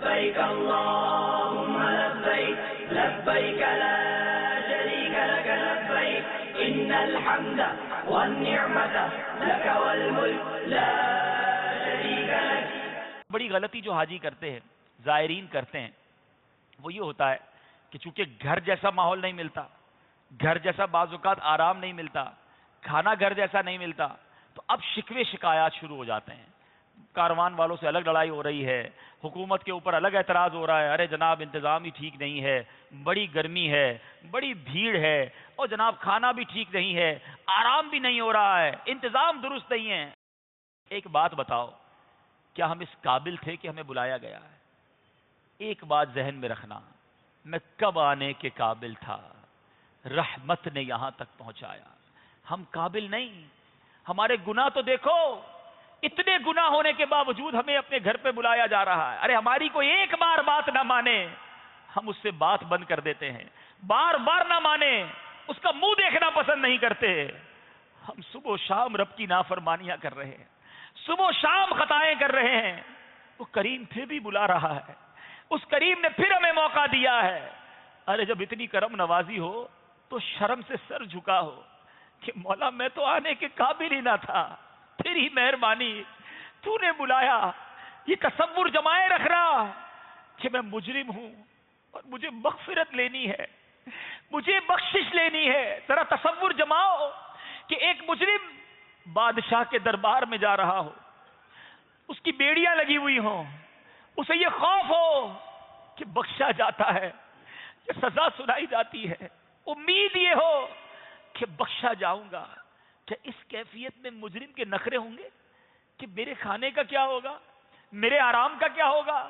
لبیک اللہم لبیک لبیک لا شریک لک لبیک ان الحمد والنعمت لک والملک لا شریک لک۔ بڑی غلطی جو حاجی کرتے ہیں، زائرین کرتے ہیں، وہ یہ ہوتا ہے کہ چونکہ گھر جیسا ماحول نہیں ملتا، گھر جیسا بعض اوقات آرام نہیں ملتا، کھانا گھر جیسا نہیں ملتا، تو اب شکوے شکایات شروع ہو جاتے ہیں۔ کاروان والوں سے الگ لڑائی ہو رہی ہے، حکومت کے اوپر الگ اعتراض ہو رہا ہے، ارے جناب انتظام ہی ٹھیک نہیں ہے، بڑی گرمی ہے، بڑی بھیڑ ہے، اور جناب کھانا بھی ٹھیک نہیں ہے، آرام بھی نہیں ہو رہا ہے، انتظام درست نہیں ہے۔ ایک بات بتاؤ، کیا ہم اس قابل تھے کہ ہمیں بلایا گیا ہے؟ ایک بات ذہن میں رکھنا، میں کب آنے کے قابل تھا، رحمت نے یہاں تک پہنچایا، ہم قابل نہیں۔ ہمارے گناہ تو دیکھو، اتنے گناہ ہونے کے باوجود ہمیں اپنے گھر پہ بلایا جا رہا ہے۔ ارے ہماری کوئی ایک بار بات نہ مانے، ہم اس سے بات بند کر دیتے ہیں، بار بار نہ مانے، اس کا منہ دیکھنا پسند نہیں کرتے۔ ہم صبح و شام رب کی نافرمانیاں کر رہے ہیں، صبح و شام خطائیں کر رہے ہیں، وہ کریم پھر بھی بلا رہا ہے، اس کریم نے پھر ہمیں موقع دیا ہے۔ ارے جب اتنی کرم نوازی ہو تو شرم سے سر جھکا ہو کہ مولا میں تو آنے کے قابل ہی نہ تھا، تیری مہربانی، تو نے بلایا۔ یہ تصور جمائے رکھنا کہ میں مجرم ہوں اور مجھے مغفرت لینی ہے، مجھے بخشش لینی ہے۔ ذرا تصور جماؤ کہ ایک مجرم بادشاہ کے دربار میں جا رہا ہو، اس کی بیڑیاں لگی ہوئی ہوں، اسے یہ خوف ہو کہ بخشا جاتا ہے، یہ سزا سنائی جاتی ہے، امید یہ ہو کہ بخشا جاؤں گا۔ کیا اس کیفیت میں مجرم کے نخرے ہوں گے کہ میرے کھانے کا کیا ہوگا، میرے آرام کا کیا ہوگا،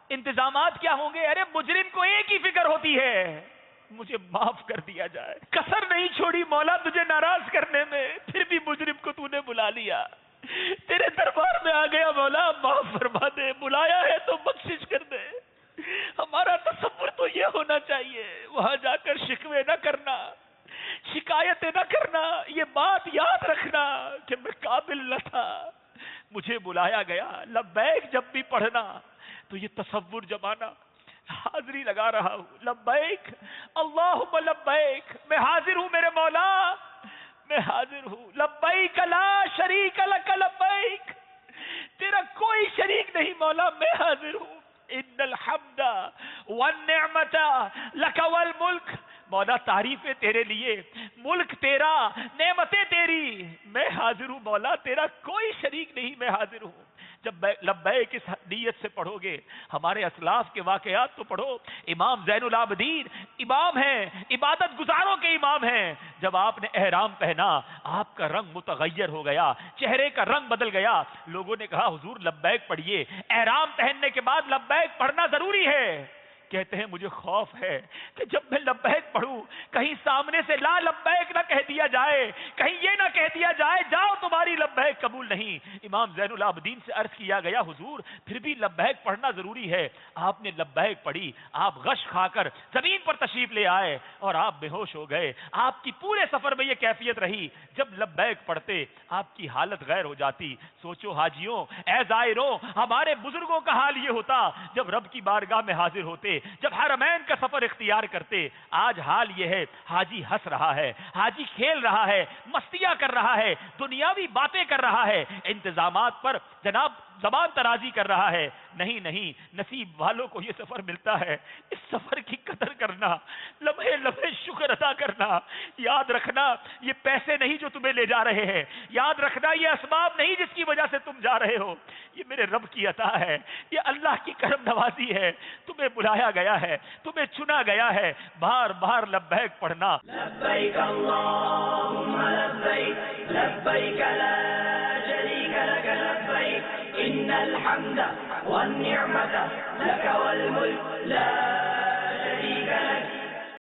انتظامات کیا ہوں گے؟ ارے مجرم کو ایک ہی فکر ہوتی ہے، مجھے معاف کر دیا جائے۔ کسر نہیں چھوڑی مولا تجھے ناراض کرنے میں، پھر بھی مجرم کو تو نے بلا لیا۔ تیرے دربار میں آ گیا مولا، معاف فرما دے، بلایا ہے تو بخشش کر دے۔ ہمارا تصور تو یہ ہونا چاہیے، وہاں جا کر شکوے نہ کرنا، شکایتیں نہ کرنا، یہ بات یاد رکھنا کہ میں قابل نہ تھا، مجھے بلایا گیا۔ لبیک جب بھی پڑھنا تو یہ تصور جمانا، حاضری لگا رہا ہوں، لبیک اللہم لبیک، میں حاضر ہوں میرے مولا، میں حاضر ہوں، لبیک لا شریک لک لبیک، تیرا کوئی شریک نہیں مولا، میں حاضر ہوں، ان الحمد والنعمت لک والملک، مولا تعریفیں تیرے لیے، ملک تیرا، نعمتیں تیری، میں حاضر ہوں مولا، تیرا کوئی شریک نہیں، میں حاضر ہوں۔ جب لبیک اس نیت سے پڑھو گے، ہمارے اسلاف کے واقعات تو پڑھو، امام زین العابدین امام ہیں، عبادت گزاروں کے امام ہیں، جب آپ نے احرام پہنا آپ کا رنگ متغیر ہو گیا، چہرے کا رنگ بدل گیا، لوگوں نے کہا حضور لبیک پڑھیے، احرام پہننے کے بعد لبیک پڑھنا ضروری ہے۔ کہتے ہیں مجھے خوف ہے کہ جب میں لبیک پڑھوں کہیں سامنے سے لا لبیک نہ کہہ دیا جائے، کہیں یہ نہ کہہ دیا جائے جاؤ تمہاری لبیک قبول نہیں۔ امام زین العابدین سے عرض کیا گیا حضور پھر بھی لبیک پڑھنا ضروری ہے۔ آپ نے لبیک پڑھی، آپ غش کھا کر زمین پر تشریف لے آئے اور آپ بے ہوش ہو گئے۔ آپ کی پورے سفر میں یہ کیفیت رہی، جب لبیک پڑھتے آپ کی حالت غیر ہو جاتی۔ سوچو حاجیوں، اے زائروں، ہمارے بزرگوں کا حال یہ ہوتا جب رب کی بارگاہ میں حاضر ہوتے، جب حرمین کا سفر اختیار کرتے۔ آج حال یہ ہے، حاجی ہنس رہا ہے، حاجی کھیل رہا ہے، مستیاں کر رہا ہے، دنیاوی باتیں کر رہا ہے، انتظامات پر جناب زبان ترازی کر رہا ہے۔ نہیں نہیں، نصیب والوں کو یہ سفر ملتا ہے، اس سفر کی قدر کرنا، لمحے لمحے شکر ادا کرنا۔ یاد رکھنا یہ پیسے نہیں جو تمہیں لے جا رہے ہیں، یاد رکھنا یہ اسباب نہیں جس کی وجہ سے تم جا رہے ہو، یہ میرے رب کی عطا ہے، یہ اللہ کی کرم نوازی ہے، تمہیں بلایا گیا ہے، تمہیں چنا گیا ہے۔ بار بار لبیک پڑھنا۔ لبیک اللہم لبیک لبیک لا شریک لک لبیک ان الحمد والنعمت لک والملک لا